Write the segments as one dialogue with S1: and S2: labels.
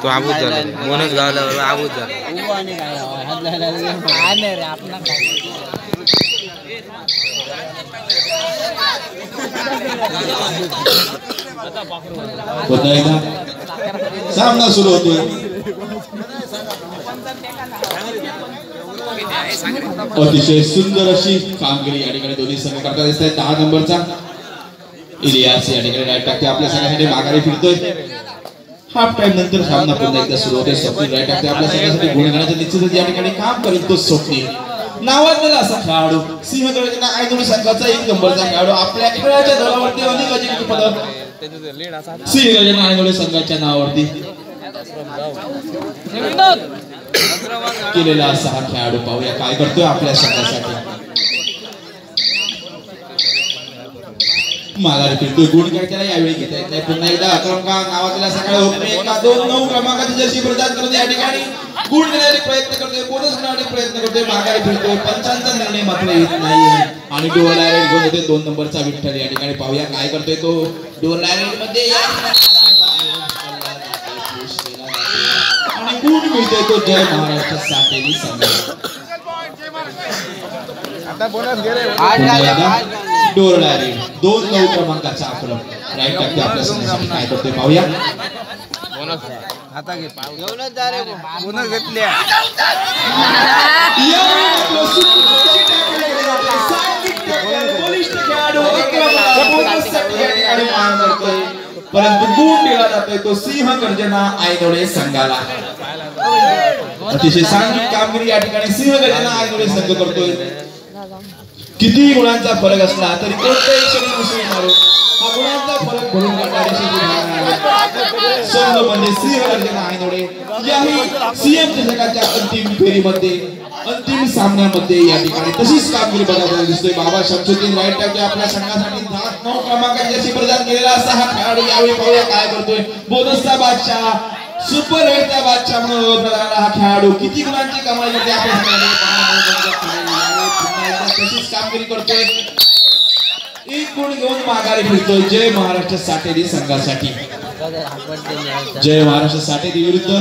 S1: तो आबूज झाला बोनस गावल्यावर आबूज झाला
S2: सामना सुरू होतोय अतिशय सुंदर अशी कामगिरी या ठिकाणी दोन्ही संघ करता दिसत आहेत 10 नंबरचा इलियास या ठिकाणी राईट टाकते आपल्या संघासाठी माघारी फिरतोय हाफ टाइम नंतर सामना पुन्हा एकदा सुरू होतोय स्वप्नील राईट टाकते आपल्या संघासाठी गुण घेण्याचं निश्चितच या ठिकाणी काम करेल तो स्वप्नील नावाजलेला असा खेळाडू सिंहगडच्या आयदोडी संघाचा 1 नंबरचा खेळाडू आपल्या खेळाच्या दलावरती अनेक अजिंक्य पदक सिंहगडच्या आयदोडी संघाच्या नावावरती केलेला असा हा खेळाडू पाहूया काय करतोय आपल्या संघासाठी माघारी फिरतोय गुण काय त्याला यावेळी घेता येत नाही पुन्हा एकदा क्रमांक नावाजलेला सकाळी हुकमे 1-2-9 क्रमांकाची जर्सी प्रदान करते या ठिकाणी गुण घेण्यासाठी प्रयत्न करतोय बोनस घेण्यासाठी प्रयत्न करतोय माघारी फिरतोय पंचांचा निर्णय मात्र येत नाही आणि डोअर लायरेट घेऊन येतोय 2 नंबरचा विठ्ठल या ठिकाणी पाहूया काय करतोय तो डोअर लायरेट मध्ये आणि गुण मिळतोय तो जय महाराष्ट्र सातेरी संघ
S1: आता बोनस घे रे
S2: डोअर लायरेट 2-9 क्रमांकाचा आक्रमण राईट टाकते आपल्या संघासाठी काय करतोय पाहूया
S1: बोनस आता घे घेऊनच जा रे बोनस घेतल्या
S2: परंतु गुण दिला जातोय तो सिंह गर्जना आयदोडे संघाला अतिशय सांघिक कामगिरी या ठिकाणी सिंह गर्जना आयदोडे संघ करतोय किती गुणांचा फरक असला तरी कोणत्याही क्षणी उसळी मारू हा गुणांचा फरक भरून काढणारी संघ म्हणजे सिंह गर्जना आयदोडे याही सीएम चषकाच्या अंतिम फेरीमध्ये अंतिम सामन्यामध्ये या ठिकाणी तशीच कामगिरी बघायला दिसतोय बाबा शमशुद्दीन राईट टाकते आपल्या संघासाठी 9 क्रमांकाची जशी प्रदान केलेला असा हा खेळाडू यावेळी पाहूया काय करतोय बोनसचा बादशाह सुपर हिटचा बादशाह म्हणून ओळखला जाणारा हा खेळाडू किती गुणांची कमाई करते आपल्या तशीच कामगिरी करतोय 1 गुण घेऊन माघारी फिरतोय जय महाराष्ट्र सातेरी संघासाठी जय महाराष्ट्र सातेरी विरुद्ध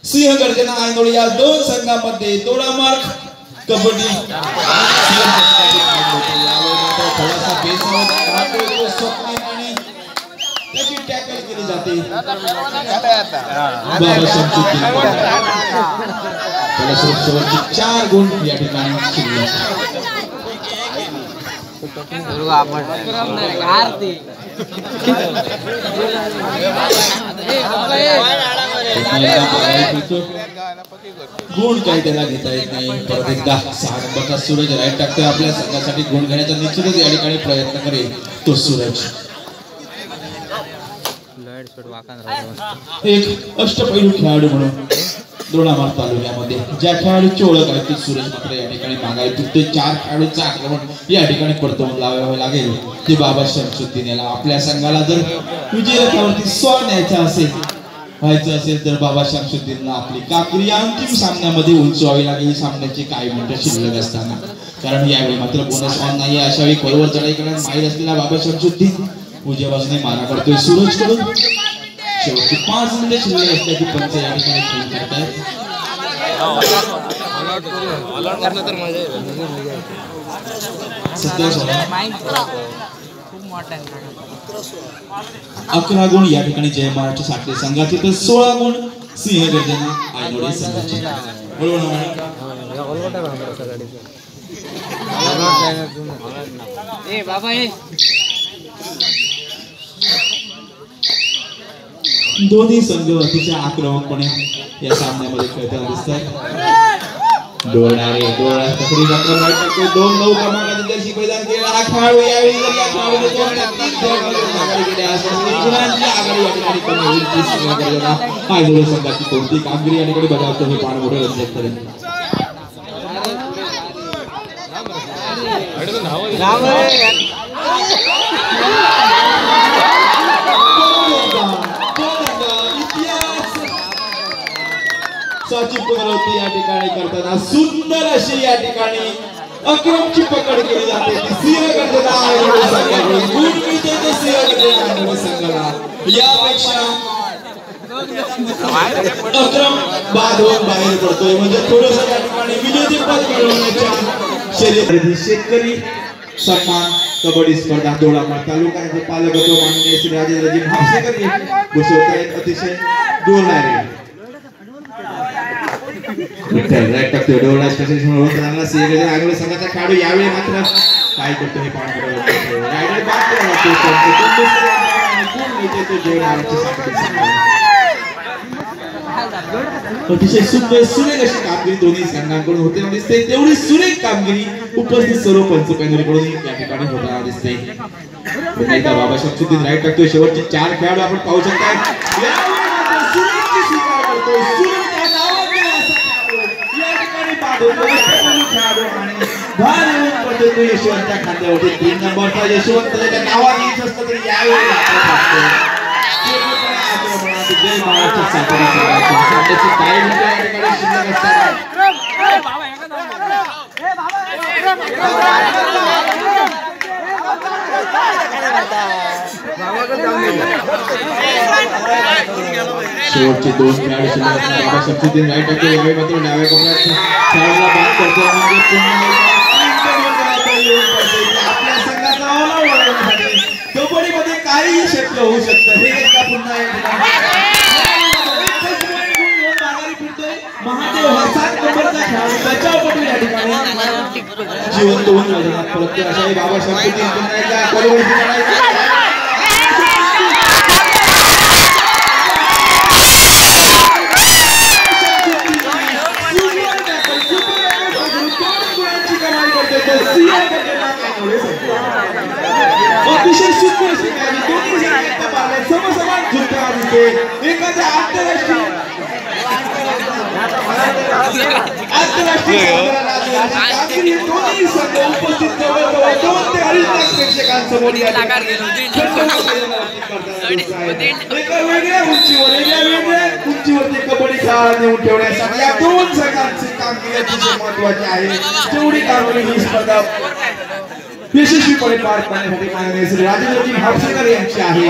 S2: सिंह गर्जना आयनोळी या 2 संघांमध्ये तोडामार कबड्डी थोडासा बेसवर स्वप्नील आणि त्याची टॅकल केली जाते बाबा शमशुद्दीन त्याला शेवटचे 4 गुण या ठिकाणी शिल्लक गुण काही त्याला घेता येत नाही परत एकदा 6 नंबरचा सूरज राईट टाकतोय आपल्या संघासाठी गुण घेण्याचा निश्चितच या ठिकाणी प्रयत्न करेल तो सूरज एक अष्टपैलू खेळाडू म्हणून दोडामार्ग तालुक्यामध्ये ज्या खेळाडूची ओळख आहे ती सूरज मात्र या ठिकाणी मागायला फिरतोय 4 खेळाडूंचं आक्रमण या ठिकाणी परतवून लावावे लागेल ते बाबा शमशुद्दीन याला आपल्या संघाला जर विजय रथावरती स्वर न्यायचा व्हायचं असेल तर बाबा शमशुद्दीनला आपली कामगिरी अंतिम सामन्यामध्ये उंचवावी लागेल सामन्याची काही मिनिटं शिल्लक असताना कारण यावेळी मात्र बोनस ऑन नाही अशा वेळी खोलवर चढाई करण्यास माहीत असलेला बाबा शमशुद्दीन उजव्या बाजूने मारा करतोय सूरज कडून शेवटची 5 मिनिटे शिल्लक असल्याची पंच या ठिकाणी खेळ करतायत अकरा गुण या ठिकाणी जय महाराष्ट्र सातेरी संघाचे तर 16 गुण सिंह गर्जना आयनोळी संघाचे दोन्ही संघ अतिशय आक्रमकपणे या सामन्यामध्ये खेळताना दिसतात डोळणारे डोळा तकडी मात्र राईट टाकतो 2-9 क्रमांकाची जर्सी परिधान केलेला हा खेळाडू यावेळी जर या खेळाडूने 2 ते 3 खेळाडूंची आघाडी केली असेल गुणांची आघाडी या ठिकाणी कमी होईल ती सिंह गर्जना आयनोळी संघाची कोणती कामगिरी या ठिकाणी बघावतो हे पाहणं मोठे रंजक ठरेल पुनरावृत्ती या ठिकाणी करताना सुंदर अशी या ठिकाणी अक्रमची पकड केली जाते ती सिंह गर्जना आयनोळी संघाकडून गुण मिळते ते सिंह गर्जना आयनोळी संघाला यापेक्षा अक्रम बाद होऊन बाहेर पडतोय म्हणजे थोडंसं त्या ठिकाणी विजेतेपद मिळवण्याच्या शर्यतीमध्ये शेतकरी सन्मान कबड्डी स्पर्धा दोडामार्ग तालुका यांचे पालकत्व माननीय श्री राजेंद्रजी भापसेकर बसवतायत अतिशय जोरदार राईट टाकतोय डोळा स्पेशल ओळखताना सीएकडे आगळे संघाचा खेळाडू यावेळी मात्र काय करतो हे पाहणं रायडर बाद करावा तो जय अतिशय सुंदर सुरेख अशी कामगिरी दोन्ही संघांकडून होते दिसते तेवढी सुरेख कामगिरी उपस्थित सर्व पंच पॅनलकडून या ठिकाणी होताना दिसते एकदा बाबा शमशुद्दीन राईट टाकतोय शेवटचे 4 खेळाडू आपण पाहू शकता यशवंतच्या खांद्यावरती 3 नंबरचा यशवंत त्याच्या नावाने येत असतं तरी यावेळी जय महाराष्ट्र सातारा संघाची काय मिनिटं या ठिकाणी शिल्लक असतात शेवटचे 2 खेळाडू शिल्लक असतात बाबा शमशुद्दीन राईट टाकतोय यावेळी मात्र डाव्या कोपऱ्यात खेळाडूला बाद करतोय म्हणजे पुन्हा आपल्या संघाचा ओलावा वाढवण्यासाठी कबड्डीमध्ये काहीही शक्य होऊ शकतं हे एकदा पुन्हा या ठिकाणी महादेव हा 7 नंबरचा खेळाडू बचावपटू या ठिकाणी जिवंत होऊन मैदानात परततो अशाही बाबा शमशुद्दीन पुन्हा एकदा कॉलेजवरती करायचं अतिशय सुंदर अशी गाडी दोन्ही संघांच्या पाल्यात समसमान झुकताना दिसते एखाद्या आंतरराष्ट्रीय कामगिरी दोन्ही संघ उपस्थित जवळजवळ 2 ते 2.5 लाख प्रेक्षकांसमोर या एका वेगळ्या उंचीवर ते कबड्डी खेळायला नेऊन ठेवण्यासाठी या 2 संघांची कामगिरी अतिशय महत्त्वाची आहे जेवढी कामगिरी ही स्पर्धा यशस्वीपणे पार पाडण्यासाठी माननीय श्री राजेंद्रजी भापसेकर यांची आहे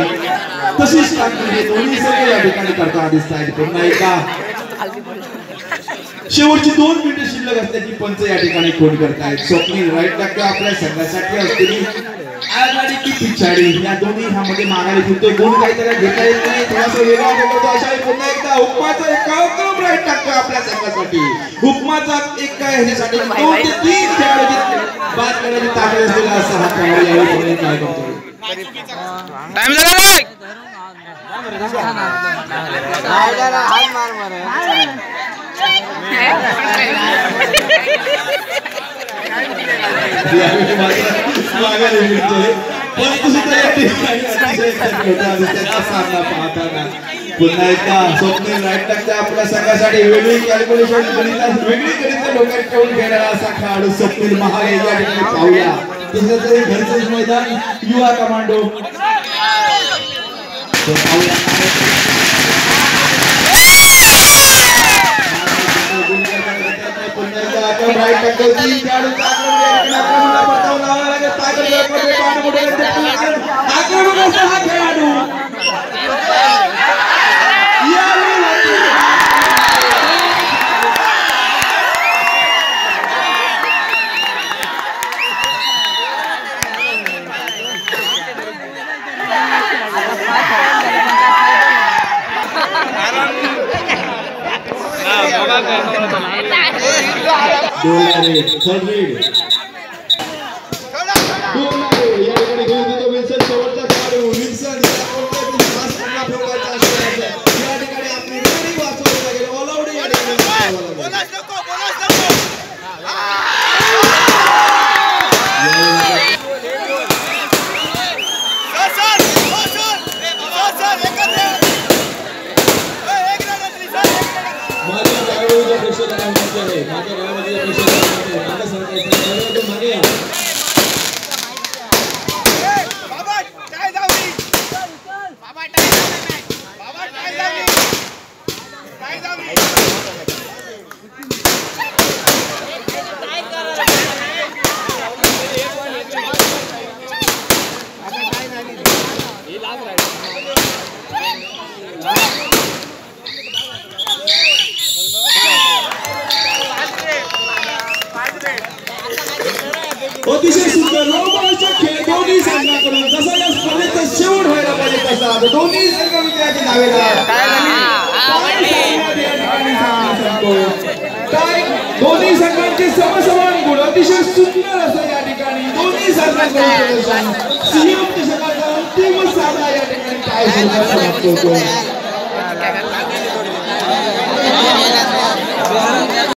S2: तशीच कामगिरी दोन्ही संघ या ठिकाणी करताना दिसत आहेत पुन्हा एकदा शेवटची 2 मिनिटे शिल्लक असल्याची पंच या ठिकाणी फोन करतायत स्वप्नील राईट टाकतो आपल्या संघासाठी असलेली आघाडी की पिछाडी या दोन्ही ह्यामध्ये मागायला फिरतोय गुण काहीतरी घेता येत नाही थोडासा वेगळा बघतो अशा पुन्हा एकदा हुकमाचा एक राईट टाकतो आपल्या संघासाठी हुकमाचा एक काय ह्याच्यासाठी 2 ते 3 खेळाडू बाद करण्याची ताकद असलेला असा हा खेळाडू यावेळी काय करतो
S1: टाइम झाला हात मार मार
S2: पुन्हा एकदा स्वप्नील राईट टाकता आपल्या संघासाठी वेगळी कॅल्क्युलेशन वेगळी गणित डोक्यात ठेवून घेणारा असा खेळाडू स्वप्नील महाले या ठिकाणी पाहूया तसंच घरचंच मैदान युवा कमांडो राईट टक्कर 3 खेळाडू रोमांचक खेळ दोन्ही संघाकडून जसा या स्पर्धेचा शेवट व्हायला पाहिजे तसा दोन्ही संघ विजयाच्या दावेदार काय दोन्ही संघांचे समसमान गुण अतिशय सुंदर असं या ठिकाणी दोन्ही संघांकडून सिंहम चषकाचा अंतिम सामना या ठिकाणी काय समाप्त होतो